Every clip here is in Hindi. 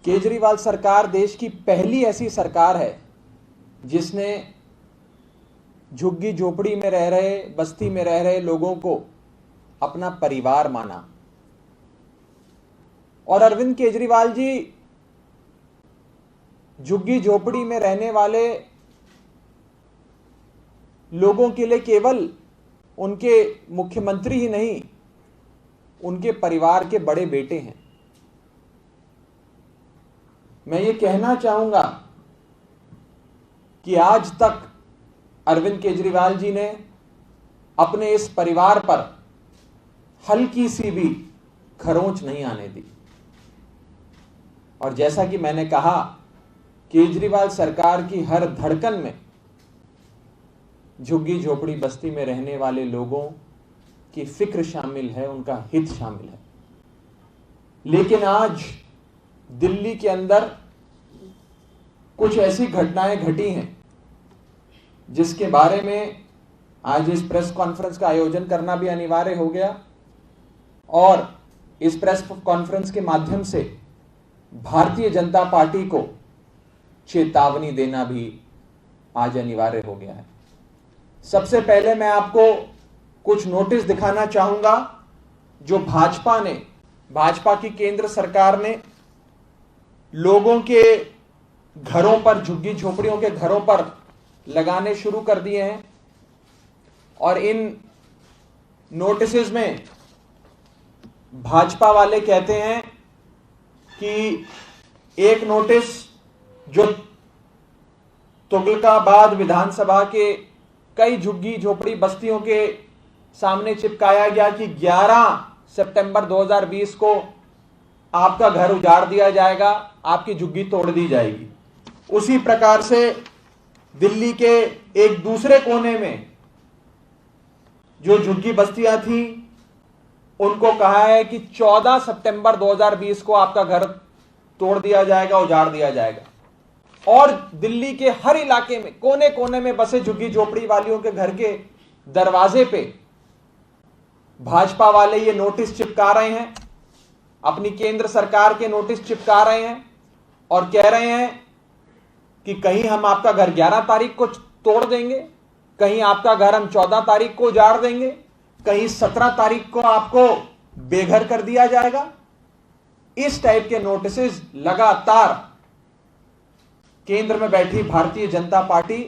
केजरीवाल सरकार देश की पहली ऐसी सरकार है जिसने झुग्गी झोपड़ी में रह रहे, बस्ती में रह रहे लोगों को अपना परिवार माना। और अरविंद केजरीवाल जी झुग्गी झोपड़ी में रहने वाले लोगों के लिए केवल उनके मुख्यमंत्री ही नहीं, उनके परिवार के बड़े बेटे हैं। मैं ये कहना चाहूंगा कि आज तक अरविंद केजरीवाल जी ने अपने इस परिवार पर हल्की सी भी खरोंच नहीं आने दी। और जैसा कि मैंने कहा, केजरीवाल सरकार की हर धड़कन में झुग्गी झोपड़ी बस्ती में रहने वाले लोगों की फिक्र शामिल है, उनका हित शामिल है। लेकिन आज दिल्ली के अंदर कुछ ऐसी घटनाएं घटी हैं जिसके बारे में आज इस प्रेस कॉन्फ्रेंस का आयोजन करना भी अनिवार्य हो गया और इस प्रेस कॉन्फ्रेंस के माध्यम से भारतीय जनता पार्टी को चेतावनी देना भी आज अनिवार्य हो गया है। सबसे पहले मैं आपको कुछ नोटिस दिखाना चाहूंगा जो भाजपा की केंद्र सरकार ने लोगों के घरों पर, झुग्गी झोपड़ियों के घरों पर लगाने शुरू कर दिए हैं। और इन नोटिसेस में भाजपा वाले कहते हैं कि एक नोटिस जो तुगलकाबाद विधानसभा के कई झुग्गी झोपड़ी बस्तियों के सामने चिपकाया गया कि 11 सितंबर 2020 को आपका घर उजाड़ दिया जाएगा, आपकी झुग्गी तोड़ दी जाएगी। उसी प्रकार से दिल्ली के एक दूसरे कोने में जो झुग्गी बस्तियां थी उनको कहा है कि 14 सितंबर 2020 को आपका घर तोड़ दिया जाएगा, उजाड़ दिया जाएगा। और दिल्ली के हर इलाके में कोने कोने में बसे झुग्गी झोपड़ी वालियों के घर के दरवाजे पे भाजपा वाले ये नोटिस चिपका रहे हैं, अपनी केंद्र सरकार के नोटिस चिपका रहे हैं और कह रहे हैं कि कहीं हम आपका घर 11 तारीख को तोड़ देंगे, कहीं आपका घर हम 14 तारीख को उजाड़ देंगे, कहीं 17 तारीख को आपको बेघर कर दिया जाएगा। इस टाइप के नोटिसेस लगातार केंद्र में बैठी भारतीय जनता पार्टी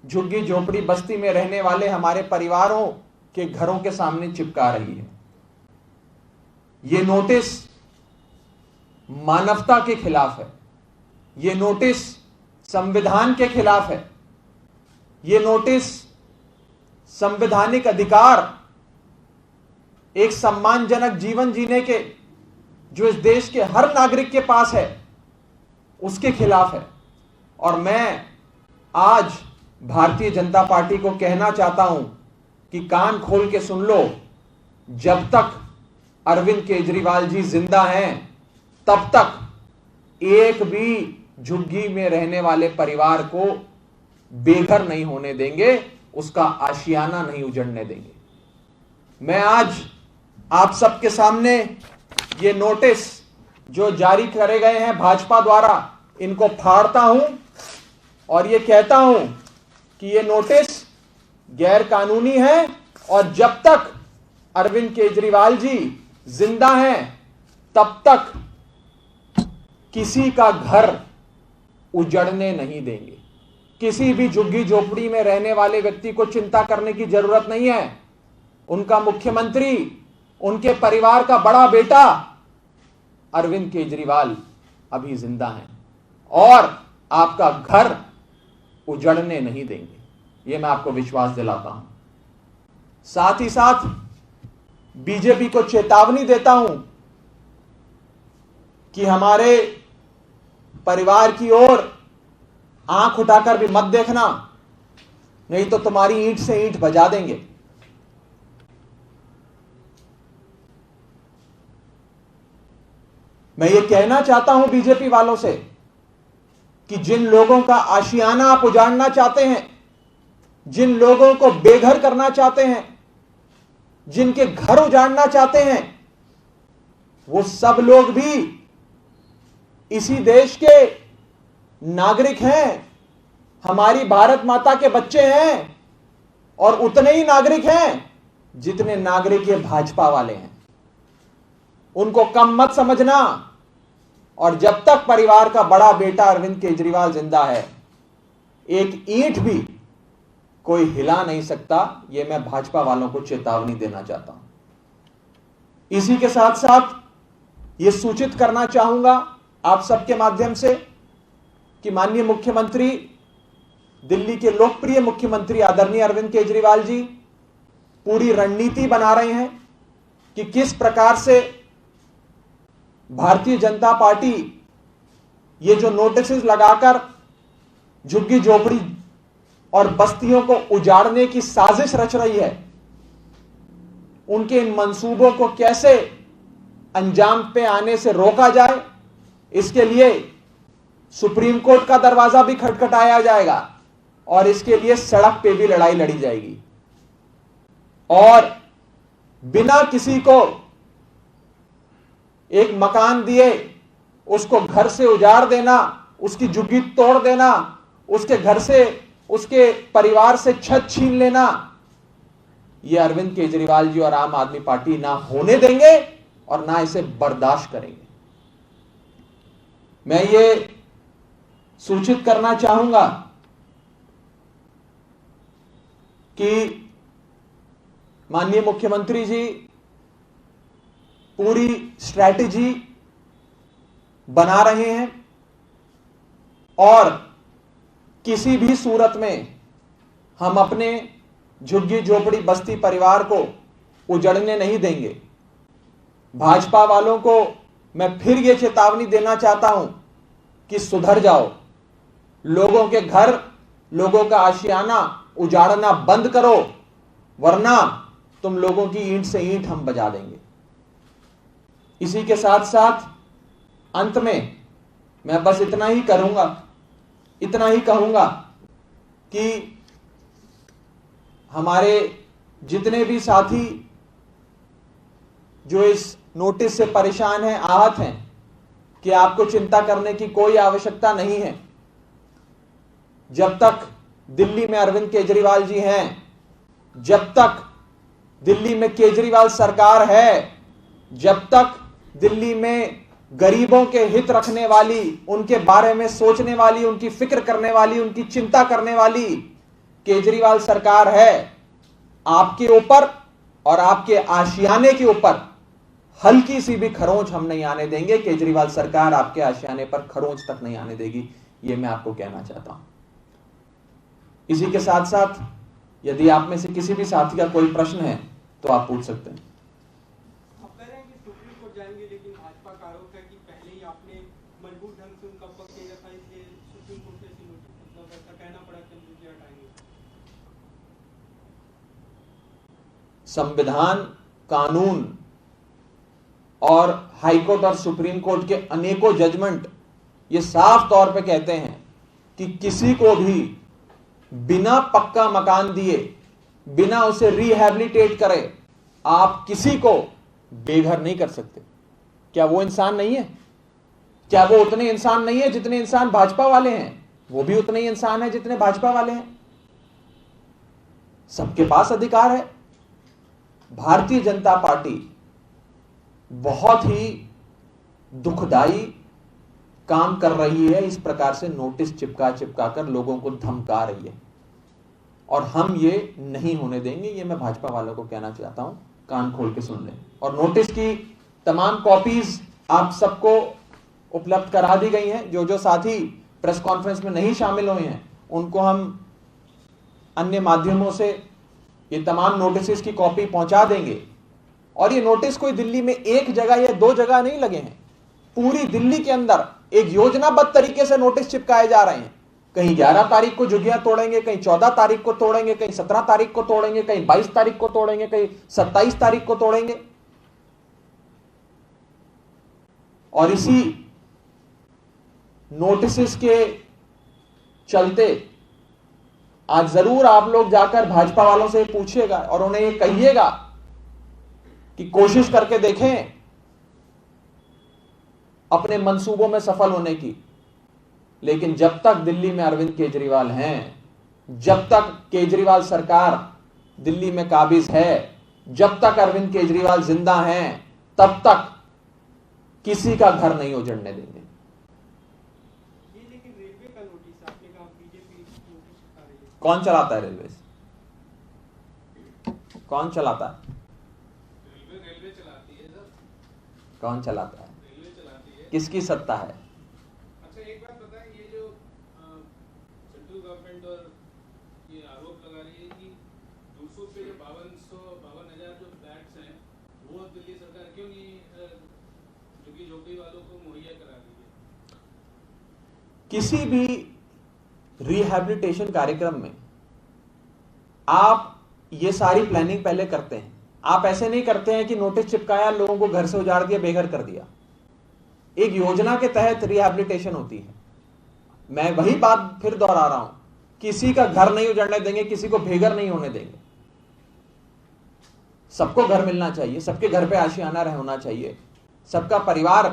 झुग्गी झोपड़ी बस्ती में रहने वाले हमारे परिवारों के घरों के सामने चिपका रही है। यह नोटिस मानवता के खिलाफ है, यह नोटिस संविधान के खिलाफ है, यह नोटिस संवैधानिक अधिकार, एक सम्मानजनक जीवन जीने के जो इस देश के हर नागरिक के पास है उसके खिलाफ है। और मैं आज भारतीय जनता पार्टी को कहना चाहता हूं कि कान खोल के सुन लो, जब तक अरविंद केजरीवाल जी जिंदा हैं तब तक एक भी झुग्गी में रहने वाले परिवार को बेघर नहीं होने देंगे, उसका आशियाना नहीं उजड़ने देंगे। मैं आज आप सबके सामने ये नोटिस जो जारी करे गए हैं भाजपा द्वारा, इनको फाड़ता हूं और ये कहता हूं कि ये नोटिस गैर कानूनी है और जब तक अरविंद केजरीवाल जी जिंदा हैं तब तक किसी का घर उजड़ने नहीं देंगे। किसी भी झुग्गी झोपड़ी में रहने वाले व्यक्ति को चिंता करने की जरूरत नहीं है। उनका मुख्यमंत्री, उनके परिवार का बड़ा बेटा अरविंद केजरीवाल अभी जिंदा हैं और आपका घर उजड़ने नहीं देंगे, यह मैं आपको विश्वास दिलाता हूं। साथ ही साथ बीजेपी को चेतावनी देता हूं कि हमारे परिवार की ओर आंख उठाकर भी मत देखना, नहीं तो तुम्हारी ईंट से ईंट बजा देंगे। मैं ये कहना चाहता हूं बीजेपी वालों से कि जिन लोगों का आशियाना आप उजाड़ना चाहते हैं, जिन लोगों को बेघर करना चाहते हैं, जिनके घर उजाड़ना चाहते हैं, वो सब लोग भी इसी देश के नागरिक हैं, हमारी भारत माता के बच्चे हैं, और उतने ही नागरिक हैं जितने नागरिक ये भाजपा वाले हैं। उनको कम मत समझना। और जब तक परिवार का बड़ा बेटा अरविंद केजरीवाल जिंदा है, एक ईंट भी कोई हिला नहीं सकता। यह मैं भाजपा वालों को चेतावनी देना चाहता हूं। इसी के साथ साथ यह सूचित करना चाहूंगा आप सबके माध्यम से कि माननीय मुख्यमंत्री, दिल्ली के लोकप्रिय मुख्यमंत्री आदरणीय अरविंद केजरीवाल जी पूरी रणनीति बना रहे हैं कि किस प्रकार से भारतीय जनता पार्टी ये जो नोटिस लगाकर झुग्गी झोपड़ी और बस्तियों को उजाड़ने की साजिश रच रही है, उनके इन मंसूबों को कैसे अंजाम पे आने से रोका जाए, इसके लिए सुप्रीम कोर्ट का दरवाजा भी खटखटाया जाएगा और इसके लिए सड़क पे भी लड़ाई लड़ी जाएगी। और बिना किसी को एक मकान दिए उसको घर से उजाड़ देना, उसकी झुग्गी तोड़ देना, उसके घर से, उसके परिवार से छत छीन लेना, यह अरविंद केजरीवाल जी और आम आदमी पार्टी ना होने देंगे और ना इसे बर्दाश्त करेंगे। मैं ये सूचित करना चाहूंगा कि माननीय मुख्यमंत्री जी पूरी स्ट्रैटेजी बना रहे हैं और किसी भी सूरत में हम अपने झुग्गी झोपड़ी बस्ती परिवार को उजड़ने नहीं देंगे। भाजपा वालों को मैं फिर यह चेतावनी देना चाहता हूं कि सुधर जाओ। लोगों के घर, लोगों का आशियाना उजाड़ना बंद करो, वरना तुम लोगों की ईंट से ईंट हम बजा देंगे। इसी के साथ साथ अंत में मैं बस इतना ही कहूंगा कि हमारे जितने भी साथी जो इस नोटिस से परेशान हैं, आहत हैं, कि आपको चिंता करने की कोई आवश्यकता नहीं है। जब तक दिल्ली में अरविंद केजरीवाल जी हैं, जब तक दिल्ली में केजरीवाल सरकार है, जब तक दिल्ली में गरीबों के हित रखने वाली, उनके बारे में सोचने वाली, उनकी फिक्र करने वाली, उनकी चिंता करने वाली केजरीवाल सरकार है, आपके ऊपर और आपके आशियाने के ऊपर हल्की सी भी खरोंच हम नहीं आने देंगे। केजरीवाल सरकार आपके आशियाने पर खरोंच तक नहीं आने देगी, यह मैं आपको कहना चाहता हूं। इसी के साथ साथ यदि आप में से किसी भी साथी का कोई प्रश्न है तो आप पूछ सकते हैं। आप कह रहे हैं कि सुप्रीम कोर्ट जाएंगे, लेकिन भाजपा का आरोप है कि पहले ही आपने मजबूत ढंग से उनका पक्ष किया था, इसलिए सुप्रीम कोर्ट से मतलब ऐसा कहना पड़ा कि हम दूसरे हटाएंगे। संविधान, कानून और हाईकोर्ट और सुप्रीम कोर्ट के अनेकों जजमेंट ये साफ तौर पे कहते हैं कि किसी को भी बिना पक्का मकान दिए, बिना उसे रिहैबिलिटेट करे, आप किसी को बेघर नहीं कर सकते। क्या वो इंसान नहीं है? क्या वो उतने इंसान नहीं है जितने इंसान भाजपा वाले हैं? वो भी उतने ही इंसान है जितने भाजपा वाले हैं। सबके पास अधिकार है। भारतीय जनता पार्टी बहुत ही दुखदाई काम कर रही है, इस प्रकार से नोटिस चिपका कर लोगों को धमका रही है, और हम ये नहीं होने देंगे। ये मैं भाजपा वालों को कहना चाहता हूं, कान खोल के सुन लें। और नोटिस की तमाम कॉपीज आप सबको उपलब्ध करा दी गई हैं। जो साथी प्रेस कॉन्फ्रेंस में नहीं शामिल हुए हैं उनको हम अन्य माध्यमों से ये तमाम नोटिस की कॉपी पहुंचा देंगे। और ये नोटिस कोई दिल्ली में एक जगह या दो जगह नहीं लगे हैं, पूरी दिल्ली के अंदर एक योजनाबद्ध तरीके से नोटिस चिपकाए जा रहे हैं। कहीं 11 तारीख को झुग्गियां तोड़ेंगे, कहीं 14 तारीख को तोड़ेंगे, कहीं 17 तारीख को तोड़ेंगे, कहीं 22 तारीख को तोड़ेंगे, कहीं 27 तारीख को तोड़ेंगे। और इसी नोटिस के चलते आज जरूर आप लोग जाकर भाजपा वालों से पूछिएगा और उन्हें ये कहिएगा कि कोशिश करके देखें अपने मंसूबों में सफल होने की। लेकिन जब तक दिल्ली में अरविंद केजरीवाल हैं, जब तक केजरीवाल सरकार दिल्ली में काबिज है, जब तक अरविंद केजरीवाल जिंदा हैं, तब तक किसी का घर नहीं उजड़ने देंगे। ये लेकिन रेलवे का नोटिस आपने कहा बीजेपी नोटिस आ रही है, कौन चलाता है रेलवे? कौन चलाता है? रेलवे चलाती है सर। कौन चलाता है? रेलवे चलाती है। किसकी सत्ता है? अच्छा एक बात बताएं, ये जो सेंट्रल गवर्नमेंट और ये आरोप लगा रही है कि दूसरों पे जो 52,000 जो फ्लैट्स हैं वो दिल्ली सरकार क्यों नहीं झुग्गी झोपड़ी वालों को मुहैया करा रही है? किसी भी रिहैबिलिटेशन कार्यक्रम में आप ये सारी प्लानिंग पहले करते हैं। आप ऐसे नहीं करते हैं कि नोटिस चिपकाया, लोगों को घर से उजाड़ दिया, बेघर कर दिया। एक योजना के तहत रिहैबिलिटेशन होती है। मैं वही बात फिर दोहरा रहा हूं, किसी का घर नहीं उजाड़ने देंगे, किसी को बेघर नहीं होने देंगे। सबको घर मिलना चाहिए, सबके घर पे आशियाना होना चाहिए, सबका परिवार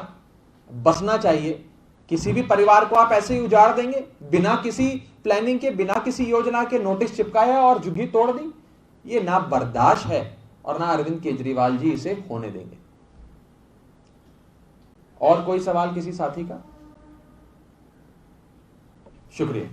बसना चाहिए। किसी भी परिवार को आप ऐसे ही उजाड़ देंगे बिना किसी प्लानिंग के, बिना किसी योजना के, नोटिस चिपकाया और झुग्गी तोड़ दी, ये ना बर्दाश्त है और ना अरविंद केजरीवाल जी इसे होने देंगे। और कोई सवाल किसी साथी का? शुक्रिया।